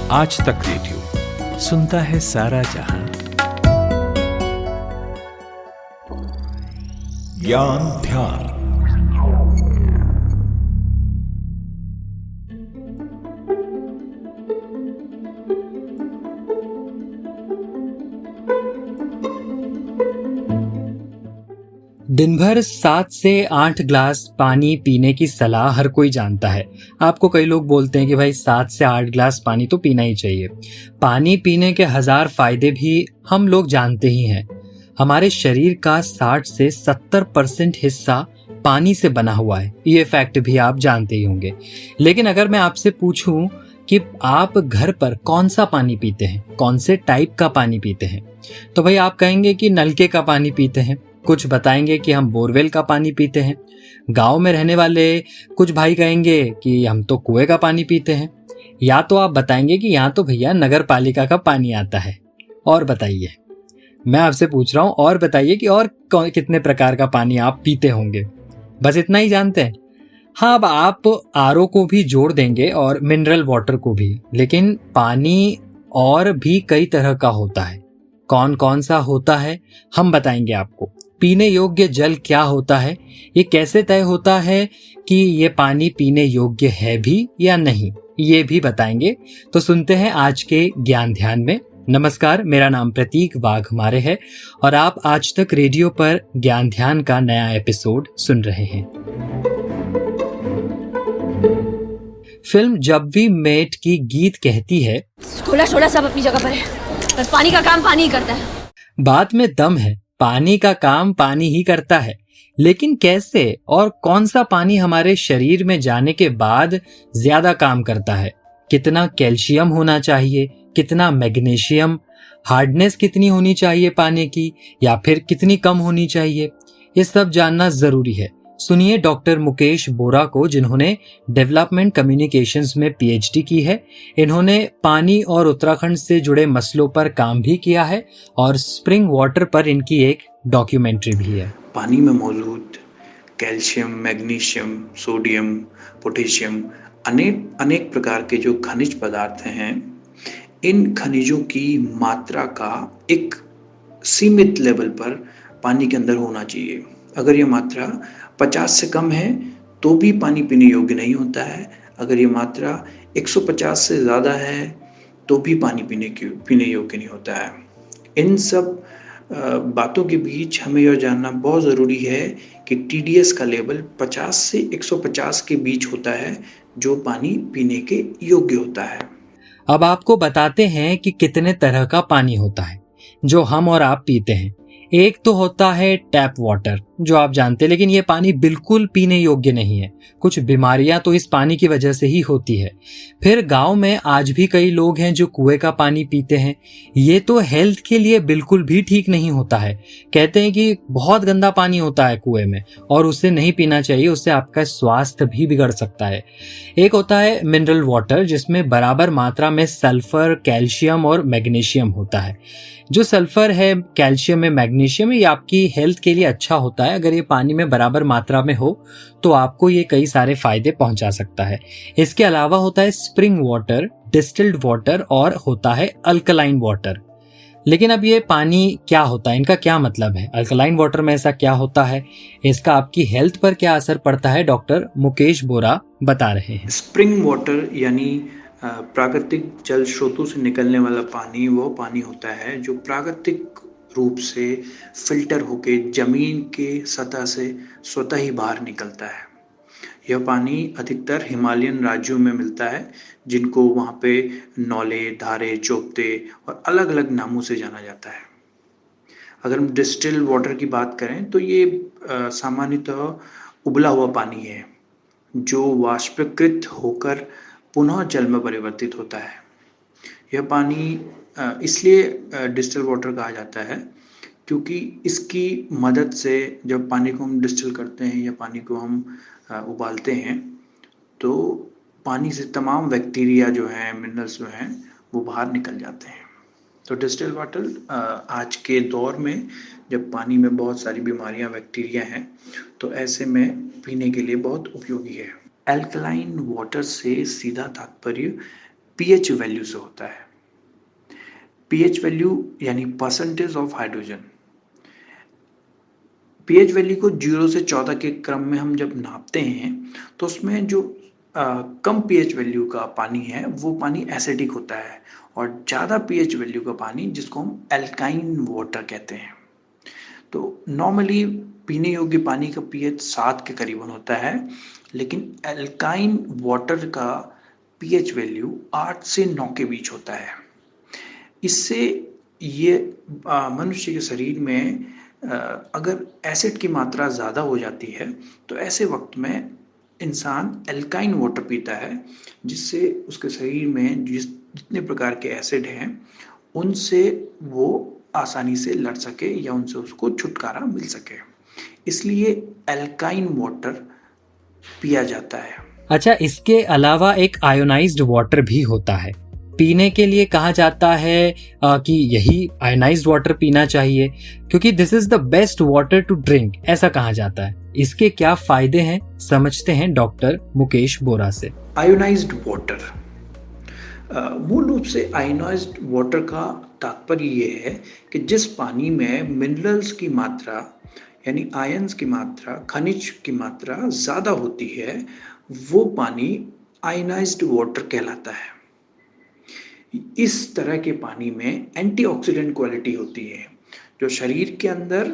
आज तक रेडियो सुनता है सारा जहां। ज्ञान ध्यान। दिन भर 7 से 8 ग्लास पानी पीने की सलाह हर कोई जानता है। आपको कई लोग बोलते हैं कि भाई 7 से 8 ग्लास पानी तो पीना ही चाहिए। पानी पीने के 1000 फायदे भी हम लोग जानते ही हैं। हमारे शरीर का 60 से 70% हिस्सा पानी से बना हुआ है, ये फैक्ट भी आप जानते ही होंगे। लेकिन अगर मैं आपसे पूछूं कि आप घर पर कौन सा पानी पीते हैं, कौन से टाइप का पानी पीते हैं, तो भाई आप कहेंगे कि नलके का पानी पीते हैं, कुछ बताएंगे कि हम बोरवेल का पानी पीते हैं। गांव में रहने वाले कुछ भाई कहेंगे कि हम तो कुएं का पानी पीते हैं, या तो आप बताएंगे कि यहाँ तो भैया नगर पालिका का पानी आता है। और बताइए, मैं आपसे पूछ रहा हूँ, और बताइए कि और कितने प्रकार का पानी आप पीते होंगे। बस इतना ही जानते हैं? हाँ, अब आप आरओ को भी जोड़ देंगे और मिनरल वाटर को भी, लेकिन पानी और भी कई तरह का होता है। कौन कौन सा होता है हम बताएंगे आपको। पीने योग्य जल क्या होता है, ये कैसे तय होता है कि ये पानी पीने योग्य है भी या नहीं, ये भी बताएंगे। तो सुनते हैं आज के ज्ञान ध्यान में। नमस्कार, मेरा नाम प्रतीक वाघमारे है और आप आज तक रेडियो पर ज्ञान ध्यान का नया एपिसोड सुन रहे हैं। फिल्म जब वी मेट की गीत कहती है, थोड़ा थोड़ा सब अपनी जगह पर है, बस पानी का काम पानी ही करता है। बात में दम है, पानी का काम पानी ही करता है। लेकिन कैसे और कौन सा पानी हमारे शरीर में जाने के बाद ज्यादा काम करता है? कितना कैल्शियम होना चाहिए, कितना मैग्नीशियम, हार्डनेस कितनी होनी चाहिए पानी की, या फिर कितनी कम होनी चाहिए, ये सब जानना जरूरी है। सुनिए डॉक्टर मुकेश बोरा को, जिन्होंने डेवलपमेंट कम्युनिकेशंस में पीएचडी की है। इन्होंने पानी और उत्तराखंड से जुड़े मसलों पर काम भी किया है और स्प्रिंग वाटर पर इनकी एक डॉक्यूमेंट्री भी है। पानी में मौजूद कैल्शियम, मैग्नीशियम, सोडियम, पोटेशियम, अनेक प्रकार के जो खनिज पदार्थ हैं, इन खनिजों की मात्रा का एक सीमित लेवल पर पानी के अंदर होना चाहिए। अगर ये मात्रा 50 से कम है तो भी पानी पीने योग्य नहीं होता है। अगर ये मात्रा 150 से ज़्यादा है तो भी पानी पीने योग्य नहीं होता है। इन सब बातों के बीच हमें यह जानना बहुत ज़रूरी है कि टीडीएस का लेवल 50 से 150 के बीच होता है, जो पानी पीने के योग्य होता है। अब आपको बताते हैं कि कितने तरह का पानी होता है जो हम और आप पीते हैं। एक तो होता है टैप वाटर, जो आप जानते हैं, लेकिन ये पानी बिल्कुल पीने योग्य नहीं है। कुछ बीमारियां तो इस पानी की वजह से ही होती है। फिर गांव में आज भी कई लोग हैं जो कुएं का पानी पीते हैं। ये तो हेल्थ के लिए बिल्कुल भी ठीक नहीं होता है। कहते हैं कि बहुत गंदा पानी होता है कुएं में और उसे नहीं पीना चाहिए, उससे आपका स्वास्थ्य भी बिगड़ सकता है। एक होता है मिनरल वाटर, जिसमें बराबर मात्रा में सल्फर, कैल्शियम और मैग्नीशियम होता है। जो सल्फर है, कैल्शियम है, मैग्नीशियम है, ये आपकी हेल्थ के लिए अच्छा होता है। अगर ये पानी में बराबर मात्रा में हो तो आपको ये कई सारे फायदे पहुंचा सकता है। इसके अलावा होता है स्प्रिंग वाटर, डिस्टिल्ड वाटर और होता है अल्कलाइन वाटर। लेकिन अब ये पानी क्या होता है, इनका क्या मतलब है? अल्कलाइन वाटर में ऐसा क्या होता है, इसका आपकी हेल्थ पर क्या असर पड़ता है, डॉक्टर मुकेश बोरा बता रहे हैं। स्प्रिंग वाटर यानी प्राकृतिक जल स्रोतों से निकलने वाला पानी वो पानी होता है जो प्राकृतिक रूप से फिल्टर होके जमीन के सतह से स्वतः ही बाहर निकलता है। यह पानी अधिकतर हिमालयन राज्यों में मिलता है, जिनको वहाँ पे नौले, धारे, चोपते और अलग अलग नामों से जाना जाता है। अगर हम डिस्टिल वाटर की बात करें तो ये सामान्यतः उबला हुआ पानी है जो वाष्पीकृत होकर पुनः जल में परिवर्तित होता है। यह पानी इसलिए डिस्टिल वाटर कहा जाता है क्योंकि इसकी मदद से जब पानी को हम डिस्टिल करते हैं या पानी को हम उबालते हैं तो पानी से तमाम बैक्टीरिया जो हैं, मिनरल्स जो हैं, वो बाहर निकल जाते हैं। तो डिस्टिल वाटर आज के दौर में जब पानी में बहुत सारी बीमारियां, बैक्टीरिया हैं, तो ऐसे में पीने के लिए बहुत उपयोगी है। एल्कलाइन वाटर से सीधा तात्पर्य पीएच वैल्यू से होता है। पीएच वैल्यू यानी percentage of hydrogen. PH value को 0 से 14 के क्रम में हम जब नापते हैं तो उसमें जो कम पीएच वैल्यू का पानी है वो पानी एसिडिक होता है, और ज़्यादा पीएच वैल्यू का पानी जिसको हम एल्काइन वाटर कहते हैं। तो नॉर्मली पीने योग्य पानी का पीएच 7 के करीबन होता है, लेकिन एल्काइन वाटर का पीएच वैल्यू 8 से 9 के बीच होता है। इससे ये मनुष्य के शरीर में अगर एसिड की मात्रा ज़्यादा हो जाती है तो ऐसे वक्त में इंसान एल्काइन वाटर पीता है, जिससे उसके शरीर में जितने प्रकार के एसिड हैं उनसे वो आसानी से लड़ सके या उनसे उसको छुटकारा मिल सके, इसलिए एल्काइन वाटर पिया जाता है। अच्छा, इसके अलावा एक आयोनाइज्ड वाटर भी होता है। पीने के लिए कहा जाता है कि यही आयोनाइज्ड वाटर पीना चाहिए क्योंकि this is the best water to drink, ऐसा कहा जाता है। इसके क्या फायदे हैं समझते हैं डॉक्टर मुकेश बोरा से। आयोनाइज्ड वाटर, मूल रूप से आयोनाइज्ड वाटर का तात्पर्य ये है कि जिस पानी में मिनरल्स की मात्रा यानी आयंस की मात्रा, खनिज की मात्रा ज़्यादा होती है, वो पानी आयोनाइज्ड वाटर कहलाता है। इस तरह के पानी में एंटीऑक्सीडेंट क्वालिटी होती है, जो शरीर के अंदर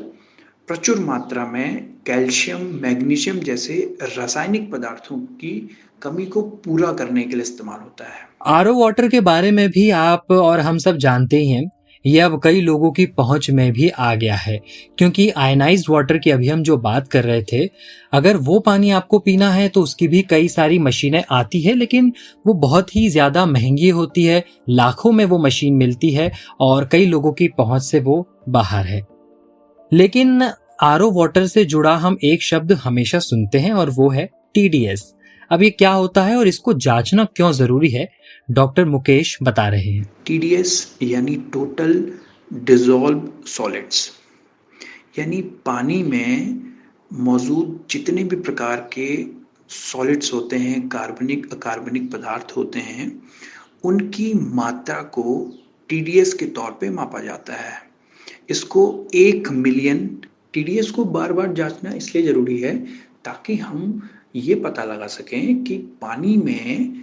प्रचुर मात्रा में कैल्शियम, मैग्नीशियम जैसे रासायनिक पदार्थों की कमी को पूरा करने के लिए इस्तेमाल होता है। आरओ वाटर के बारे में भी आप और हम सब जानते ही हैं, ये अब कई लोगों की पहुंच में भी आ गया है, क्योंकि आयनाइज्ड वाटर की अभी हम जो बात कर रहे थे, अगर वो पानी आपको पीना है तो उसकी भी कई सारी मशीनें आती है, लेकिन वो बहुत ही ज्यादा महंगी होती है, लाखों में वो मशीन मिलती है और कई लोगों की पहुंच से वो बाहर है। लेकिन आरओ वाटर से जुड़ा हम एक शब्द हमेशा सुनते हैं और वो है टीडीएस। अब ये क्या होता है और इसको जांचना क्यों जरूरी है, डॉक्टर मुकेश बता रहे हैं। टीडीएस यानी टोटल डिसॉल्व सॉलिड्स, यानी पानी में मौजूद जितने भी प्रकार के सॉलिड्स होते हैं, कार्बनिक अकार्बनिक पदार्थ होते हैं, उनकी मात्रा को टीडीएस के तौर पे मापा जाता है। इसको 1 मिलियन, टीडीएस को बार बार जांचना इसलिए ज़रूरी है ताकि हम ये पता लगा सकें कि पानी में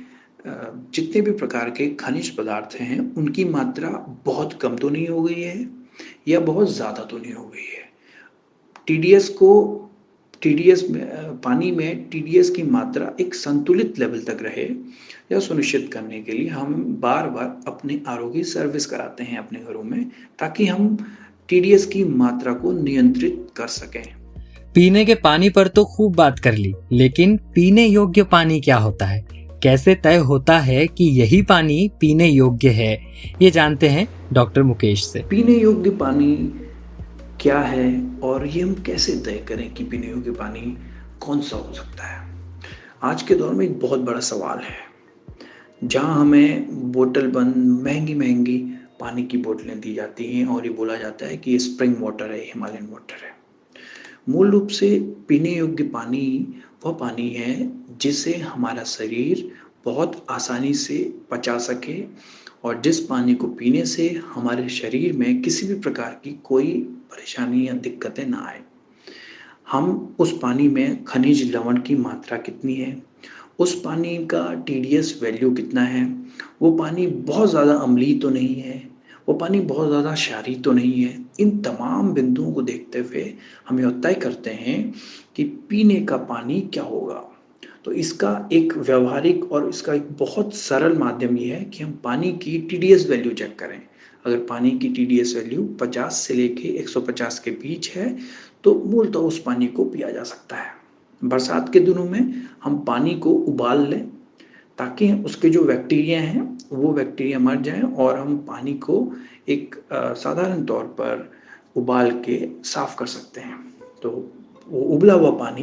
जितने भी प्रकार के खनिज पदार्थ हैं उनकी मात्रा बहुत कम तो नहीं हो गई है या बहुत ज़्यादा तो नहीं हो गई है। पानी में टीडीएस की मात्रा एक संतुलित लेवल तक रहे, यह सुनिश्चित करने के लिए हम बार बार अपने आरओ की सर्विस कराते हैं अपने घरों में, ताकि हम टीडीएस की मात्रा को नियंत्रित कर सकें। पीने के पानी पर तो खूब बात कर ली, लेकिन पीने योग्य पानी क्या होता है, कैसे तय होता है कि यही पानी पीने योग्य है, ये जानते हैं डॉक्टर मुकेश से। पीने योग्य पानी क्या है और ये हम कैसे तय करें कि पीने योग्य पानी कौन सा हो सकता है। आज के दौर में एक बहुत बड़ा सवाल है, जहां हमें बोतल बंद महंगी महंगी पानी की बोतलें दी जाती हैं और ये बोला जाता है कि ये स्प्रिंग वाटर है, हिमालयन वाटर है। मूल रूप से पीने योग्य पानी वह पानी है जिसे हमारा शरीर बहुत आसानी से पचा सके और जिस पानी को पीने से हमारे शरीर में किसी भी प्रकार की कोई परेशानी या दिक्कतें ना आए। हम उस पानी में खनिज लवण की मात्रा कितनी है, उस पानी का टीडीएस वैल्यू कितना है, वो पानी बहुत ज़्यादा अम्लीय तो नहीं है, वो पानी बहुत ज़्यादा क्षारीय तो नहीं है, इन तमाम बिंदुओं को देखते हुए हम यह तय करते हैं कि पीने का पानी क्या होगा। तो इसका एक व्यवहारिक और इसका एक बहुत सरल माध्यम ये है कि हम पानी की टीडीएस वैल्यू चेक करें। अगर पानी की टीडीएस वैल्यू 50 से लेके 150 के बीच है तो मूलतः उस पानी को पिया जा सकता है। बरसात के दिनों में हम पानी को उबाल लें ताकि उसके जो बैक्टीरिया हैं वो बैक्टीरिया मर जाएं और हम पानी को एक साधारण तौर पर उबाल के साफ कर सकते हैं। तो वो उबला हुआ पानी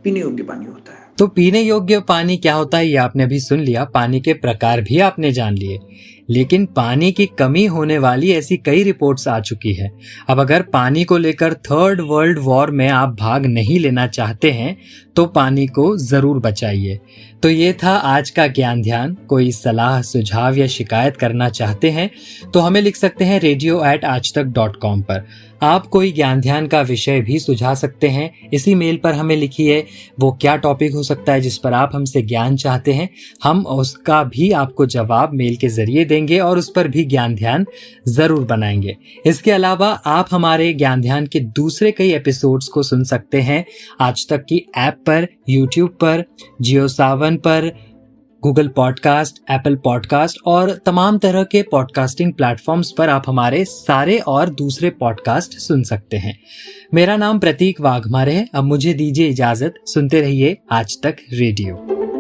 पीने योग्य पानी होता है। तो पीने योग्य पानी क्या होता है ये आपने अभी सुन लिया, पानी के प्रकार भी आपने जान लिए। लेकिन पानी की कमी होने वाली ऐसी कई रिपोर्ट्स आ चुकी है। अब अगर पानी को लेकर थर्ड वर्ल्ड वॉर में आप भाग नहीं लेना चाहते हैं तो पानी को ज़रूर बचाइए। तो ये था आज का ज्ञान ध्यान। कोई सलाह, सुझाव या शिकायत करना चाहते हैं तो हमें लिख सकते हैं radio@aajtak.com पर। आप कोई ज्ञान ध्यान का विषय भी सुझा सकते हैं। इसी मेल पर हमें लिखिए वो क्या टॉपिक हो सकता है जिस पर आप हमसे ज्ञान चाहते हैं। हम उसका भी आपको जवाब मेल के जरिए देंगे और उस पर भी ज्ञान ध्यान ज़रूर बनाएंगे। इसके अलावा आप हमारे ज्ञान ध्यान के दूसरे कई एपिसोड्स को सुन सकते हैं आज तक की ऐप पर, यूट्यूब पर, जियो सावन पर, गूगल पॉडकास्ट, एप्पल पॉडकास्ट और तमाम तरह के पॉडकास्टिंग प्लेटफॉर्म्स पर आप हमारे सारे और दूसरे पॉडकास्ट सुन सकते हैं। मेरा नाम प्रतीक वाघमारे है। अब मुझे दीजिए इजाजत। सुनते रहिए आज तक रेडियो।